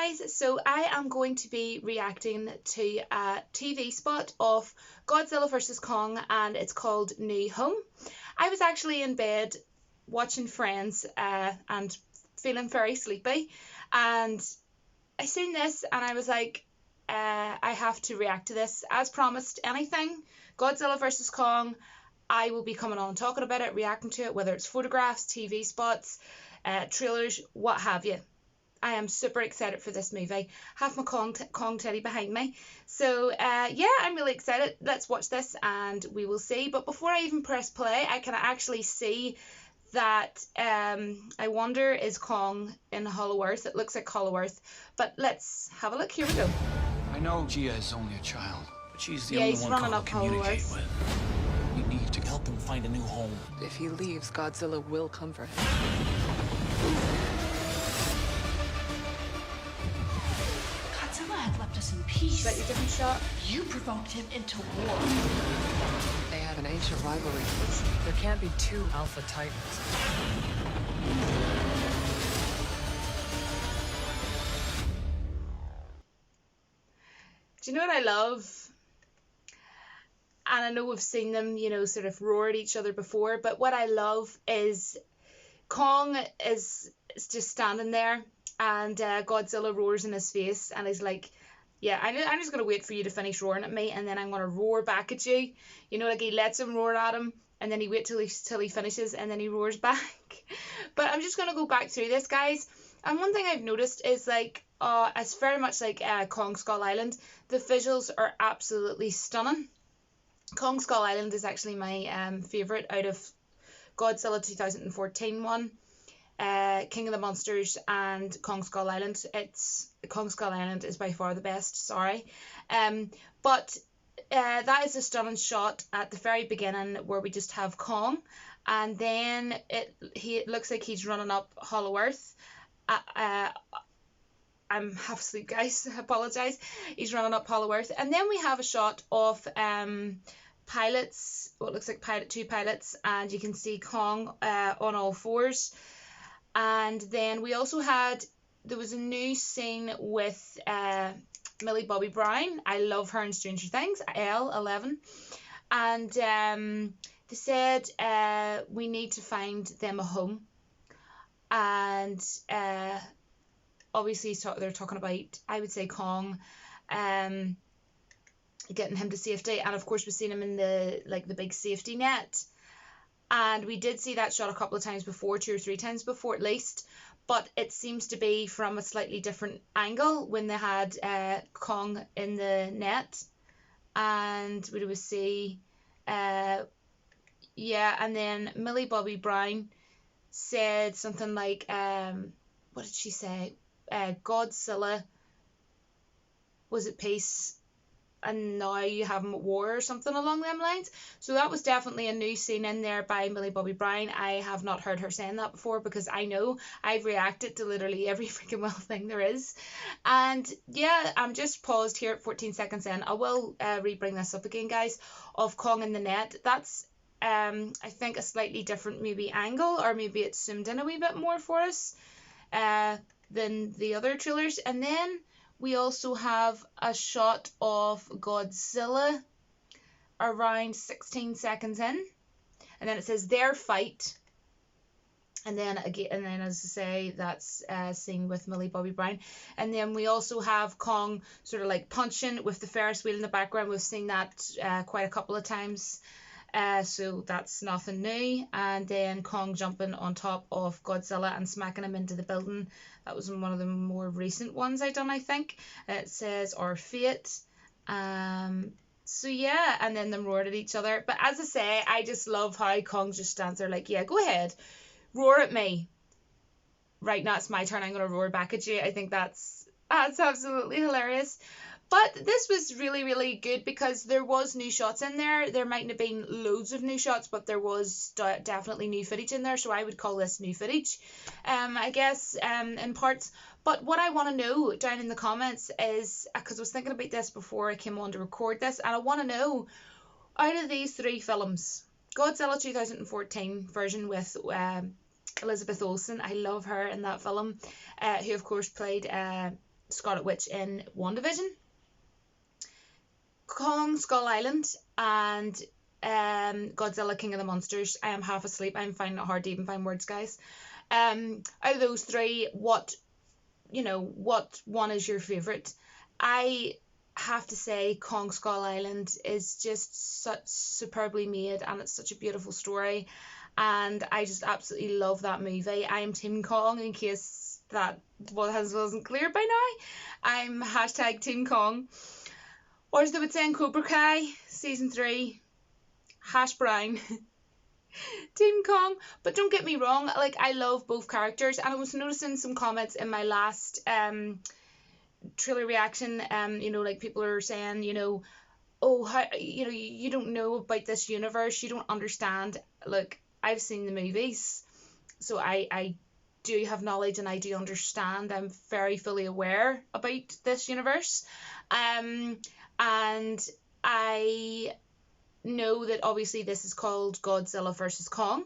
guys, so I am going to be reacting to a TV spot of Godzilla vs. Kong, and it's called New Home. I was actually in bed watching Friends and feeling very sleepy, and I seen this and I was like, I have to react to this. As promised, anything Godzilla vs. Kong, I will be coming on talking about it, reacting to it, whether it's photographs, TV spots, trailers, what have you. I am super excited for this movie. Have my Kong teddy behind me. So yeah, I'm really excited. Let's watch this and we will see. But before I even press play, I can actually see that I wonder, is Kong in Hollow Earth? It looks like Hollow Earth. But let's have a look. Here we go. I know Gia is only a child, but she's the Yeah, only he's one running Kong up can Hollow communicate Earth. with. We need to help him find a new home. If he leaves, Godzilla will come for him. Godzilla had left us in peace. Slightly different shot. You provoked him into war. They have an ancient rivalry. There can't be two Alpha Titans. Do you know what I love? And I know we've seen them, you know, sort of roar at each other before, but what I love is Kong is just standing there and Godzilla roars in his face and he's like, yeah, I'm just going to wait for you to finish roaring at me and then I'm going to roar back at you. You know, like he lets him roar at him and then he waits till he finishes and then he roars back. But I'm just going to go back through this, guys. And one thing I've noticed is like, it's very much like Kong Skull Island. The visuals are absolutely stunning. Kong Skull Island is actually my favourite out of Godzilla 2014 one. King of the Monsters and Kong Skull Island. Kong Skull Island is by far the best, sorry. But that is a stunning shot at the very beginning where we just have Kong and then it looks like he's running up Hollow Earth. I'm half asleep, guys. I apologise. He's running up Hollow Earth. And then we have a shot of pilots, what looks like two pilots, and you can see Kong on all fours. And then we also there was a new scene with Millie Bobby Brown. I love her in Stranger Things, L11. And they said we need to find them a home. And obviously they're talking about, I would say, Kong getting him to safety, and of course we've seen him in the big safety net, and we did see that shot a couple of times before, 2 or 3 times before at least, but it seems to be from a slightly different angle when they had Kong in the net. And we would see yeah, and then Millie Bobby Brown said something like what did she say? Godzilla was at peace and now you have him at war or something along them lines. So that was definitely a new scene in there by Millie Bobby Brown. I have not heard her saying that before because I know I've reacted to literally every freaking well thing there is. And yeah, I'm just paused here at 14 seconds in. I will re-bring this up again, guys, of Kong in the net. That's I think a slightly different maybe angle, or maybe it's zoomed in a wee bit more for us than the other trailers. And then we also have a shot of Godzilla around 16 seconds in, and then it says their fight, and then again, and then as I say, that's scene with Millie Bobby Brown. And then we also have Kong sort of like punching with the Ferris wheel in the background. We've seen that quite a couple of times. So that's nothing new. And then Kong jumping on top of Godzilla and smacking him into the building. That was one of the more recent ones I done, I think. It says our fate. So yeah, and then them roared at each other. But as I say, I just love how Kong just stands there like, yeah, go ahead, roar at me. Right, now it's my turn, I'm gonna roar back at you. I think that's absolutely hilarious. But this was really, really good because there was new shots in there. There mightn't have been loads of new shots, but there was definitely new footage in there. So I would call this new footage, I guess, in parts. But what I want to know down in the comments is, because I was thinking about this before I came on to record this, and I want to know, out of these 3 films, Godzilla 2014 version with Elizabeth Olsen, I love her in that film, who of course played Scarlet Witch in WandaVision. Kong Skull Island and Godzilla King of the Monsters. I am half asleep. I'm finding it hard to even find words, guys. Out of those three, what one is your favourite? I have to say Kong Skull Island is just such superbly made, and it's such a beautiful story, and I just absolutely love that movie. I am Team Kong, in case that wasn't clear by now. I'm hashtag Team Kong. Or as they would say in Cobra Kai season 3, hash brown. Team Kong. But don't get me wrong, like, I love both characters, and I was noticing some comments in my last trailer reaction, like people are saying, oh, how, you don't know about this universe, you don't understand. Look, I've seen the movies, so I do have knowledge and I do understand. I'm very fully aware about this universe, and I know that obviously this is called Godzilla versus Kong.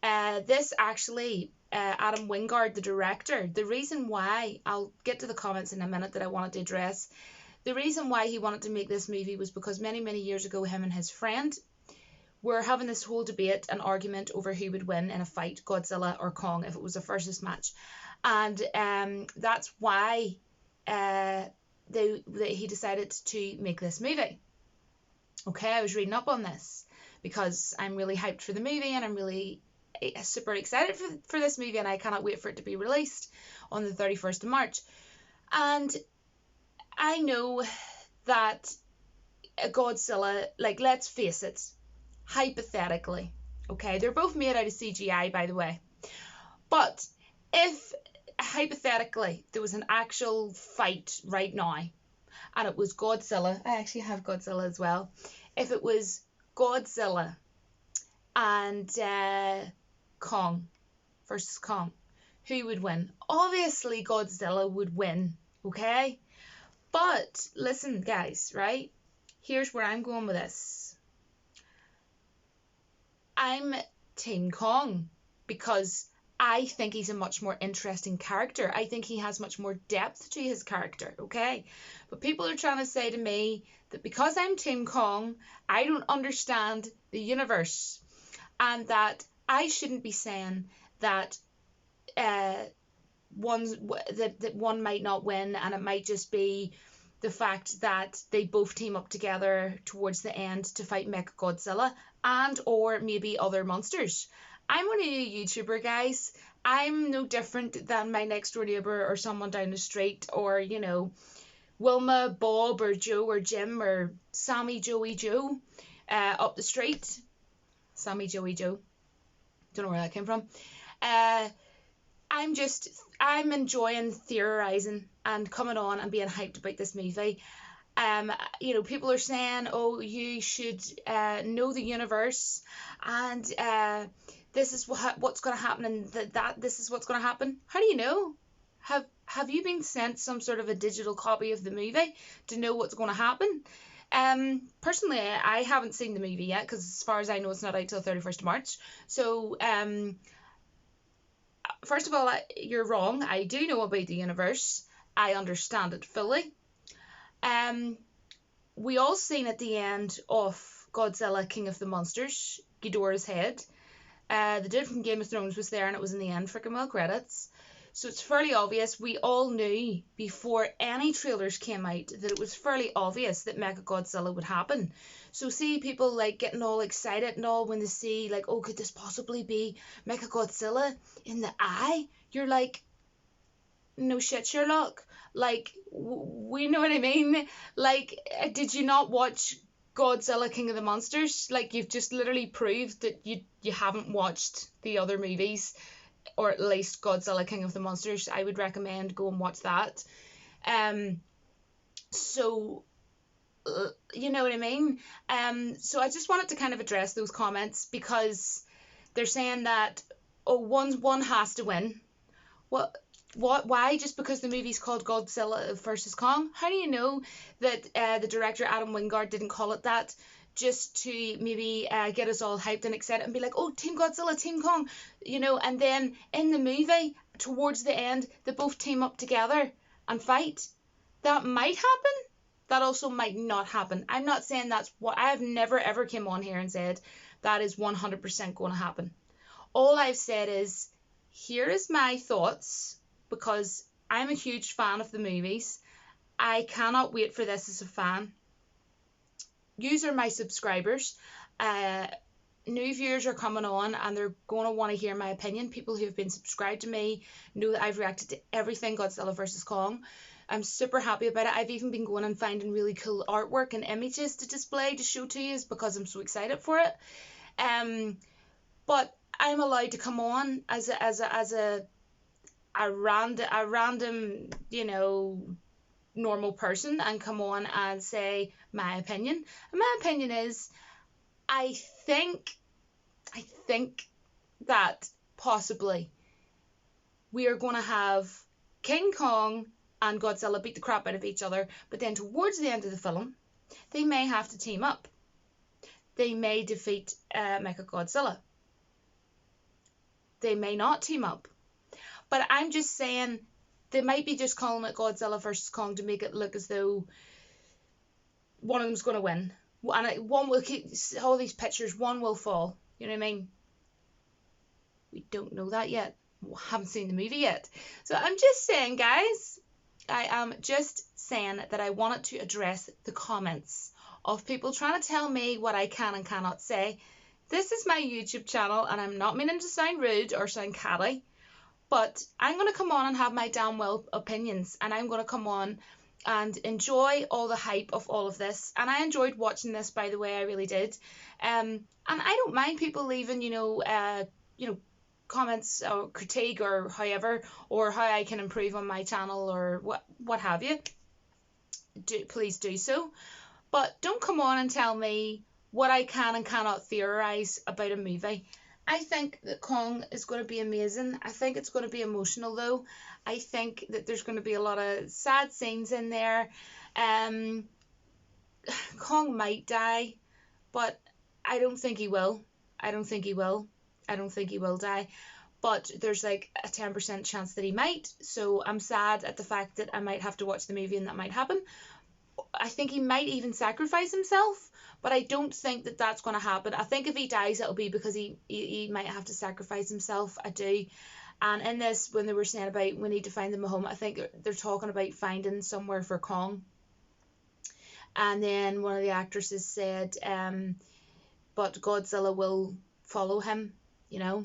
This actually, Adam Wingard, the director, the reason why, I'll get to the comments in a minute that I wanted to address, the reason why he wanted to make this movie was because many, many years ago, him and his friend were having this whole debate and argument over who would win in a fight, Godzilla or Kong, if it was a versus match. And that's why he decided to make this movie. Okay, I was reading up on this because I'm really hyped for the movie, and I'm really super excited for this movie, and I cannot wait for it to be released on the 31st of March. And I know that Godzilla, like, let's face it, hypothetically, okay, they're both made out of CGI, by the way, but if hypothetically there was an actual fight right now and it was Godzilla, I actually have Godzilla as well, if it was Godzilla and Kong versus Kong, who would win? Obviously Godzilla would win, okay? But listen, guys, right? Here's where I'm going with this. I'm Team Kong because I think he's a much more interesting character. I think he has much more depth to his character, okay? But people are trying to say to me that because I'm Team Kong, I don't understand the universe, and that I shouldn't be saying that one might not win, and it might just be the fact that they both team up together towards the end to fight Mechagodzilla and or maybe other monsters. I'm only a YouTuber, guys. I'm no different than my next door neighbour or someone down the street, or, Wilma, Bob, or Joe, or Jim, or Sammy, Joey, Joe up the street. Sammy, Joey, Joe. Don't know where that came from. I'm enjoying theorising and coming on and being hyped about this movie. People are saying, oh, you should know the universe, and this is what's going to happen, and that this is what's going to happen. How do you know? Have you been sent some sort of a digital copy of the movie to know what's going to happen? Personally, I haven't seen the movie yet, because as far as I know, it's not out till 31st of March. So, first of all, you're wrong. I do know about the universe. I understand it fully. We all seen at the end of Godzilla King of the Monsters, Ghidorah's head. The dude from Game of Thrones was there, and it was in the end freaking well credits. So it's fairly obvious. We all knew before any trailers came out that it was fairly obvious that Mechagodzilla would happen. So see people like getting all excited and all when they see like, oh, could this possibly be Mechagodzilla in the eye? You're like, no shit, Sherlock. Like, we know what I mean? Like, did you not watch Godzilla King of the Monsters? Like, you've just literally proved that you haven't watched the other movies, or at least Godzilla King of the Monsters. I would recommend go and watch that. So you know what I mean? So I just wanted to kind of address those comments, because they're saying that, oh, one has to win. What? Why? Just because the movie's called Godzilla versus Kong? How do you know that the director Adam Wingard didn't call it that just to maybe get us all hyped and excited and be like, oh, Team Godzilla, Team Kong, and then in the movie towards the end they both team up together and fight. That might happen. That also might not happen. I'm not saying that's what, I have never ever came on here and said that is 100% going to happen. All I've said is, here is my thoughts, because I'm a huge fan of the movies. I cannot wait for this as a fan. Yous are my subscribers. New viewers are coming on and they're going to want to hear my opinion. People who have been subscribed to me know that I've reacted to everything Godzilla vs. Kong. I'm super happy about it. I've even been going and finding really cool artwork and images to display to show to you because I'm so excited for it. But I'm allowed to come on as a random, you know, normal person and come on and say my opinion. And my opinion is, I think that possibly we are going to have King Kong and Godzilla beat the crap out of each other, but then towards the end of the film, they may have to team up. They may defeat Mechagodzilla. They may not team up. But I'm just saying, they might be just calling it Godzilla versus Kong to make it look as though one of them's going to win. And one will keep, all these pictures, one will fall. You know what I mean? We don't know that yet. We haven't seen the movie yet. So I'm just saying, guys, I am just saying that I wanted to address the comments of people trying to tell me what I can and cannot say. This is my YouTube channel, and I'm not meaning to sound rude or sound catty, but I'm going to come on and have my damn well opinions, and I'm going to come on and enjoy all the hype of all of this. And I enjoyed watching this, by the way, I really did. And I don't mind people leaving, you know, comments or critique or however, or how I can improve on my channel or what have you. Please do so. But don't come on and tell me what I can and cannot theorize about a movie. I think that Kong is going to be amazing. I think it's going to be emotional, though. I think that there's going to be a lot of sad scenes in there. Kong might die, but I don't think he will. I don't think he will die. But there's like a 10% chance that he might. So I'm sad at the fact that I might have to watch the movie and that might happen. I think he might even sacrifice himself, but I don't think that that's going to happen. I think if he dies, it'll be because he might have to sacrifice himself. I do. And in this, when they were saying about we need to find them a home, I think they're talking about finding somewhere for Kong. And then one of the actresses said, but Godzilla will follow him, you know.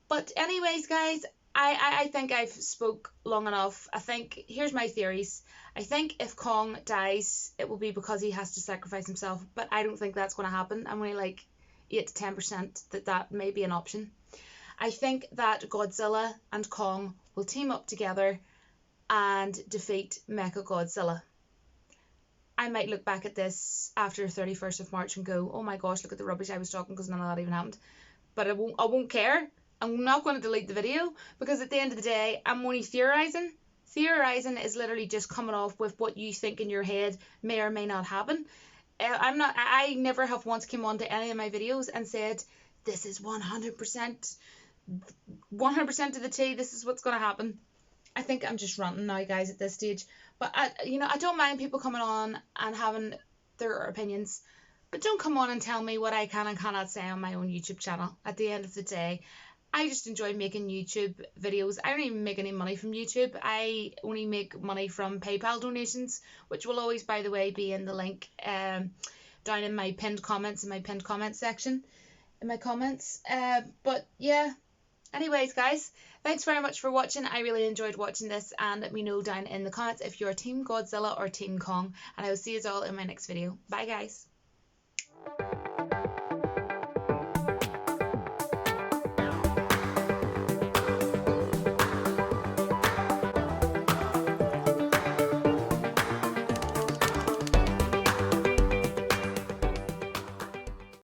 But anyways, guys, I think I've spoke long enough. I think, here's my theories. I think if Kong dies, it will be because he has to sacrifice himself. But I don't think that's going to happen. I'm only like 8 to 10% that may be an option. I think that Godzilla and Kong will team up together and defeat Mechagodzilla. I might look back at this after 31st of March and go, oh my gosh, look at the rubbish I was talking, because none of that even happened. But I won't care. I'm not going to delete the video, because at the end of the day, I'm only theorizing. Theorizing is literally just coming off with what you think in your head may or may not happen. I never have once come on to any of my videos and said, this is 100% to the T, this is what's going to happen. I think I'm just ranting now, guys, at this stage. But I don't mind people coming on and having their opinions, but don't come on and tell me what I can and cannot say on my own YouTube channel. At the end of the day, I just enjoy making YouTube videos. I don't even make any money from YouTube. I only make money from PayPal donations, which will always, by the way, be in the link down in my pinned comments, in my pinned comment section, in my comments. But yeah, anyways, guys, thanks very much for watching. I really enjoyed watching this, and let me know down in the comments if you're Team Godzilla or Team Kong, and I will see you all in my next video. Bye, guys.